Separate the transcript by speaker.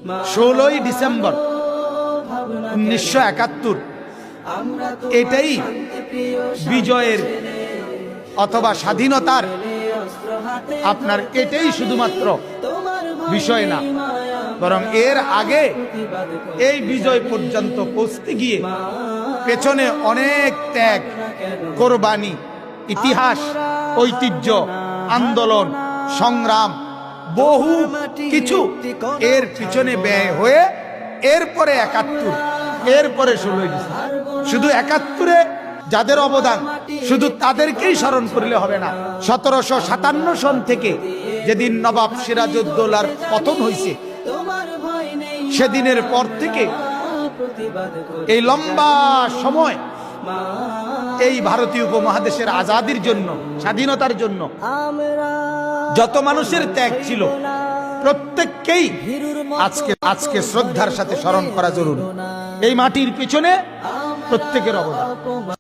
Speaker 1: 16ই December 1971 এটাই বিজয়ের অথবা স্বাধীনতার আপনার এটাই শুধুমাত্র বিষয় না, বরং এর আগে এই বিজয় পর্যন্ত পৌঁছতে গিয়ে পেছনে অনেক ত্যাগ, কোরবানি, ইতিহাস, ঐতিহ্য, আন্দোলন, সংগ্রাম, বহু কিছু এর পিছনে ব্যয় হয়ে এরপরে 71, এরপরে 16ই ডিসেম্বর। শুধু 71-এ যাদের অবদান শুধু তাদেরকেই স্মরণ করলে হবে না। 1757 সন থেকে যেদিন নবাব সিরাজউদ্দৌলার পতন হয়েছে, সেদিনের পর থেকে এই লম্বা সময় এই ভারতীয় উপমহাদেশের আজাদির জন্য, স্বাধীনতার জন্য যত মানুষের ত্যাগ ছিল প্রত্যেককেই আজকে শ্রদ্ধার সাথে স্মরণ করা জরুরি। এই মাটির পিছনে প্রত্যেকের অবদান।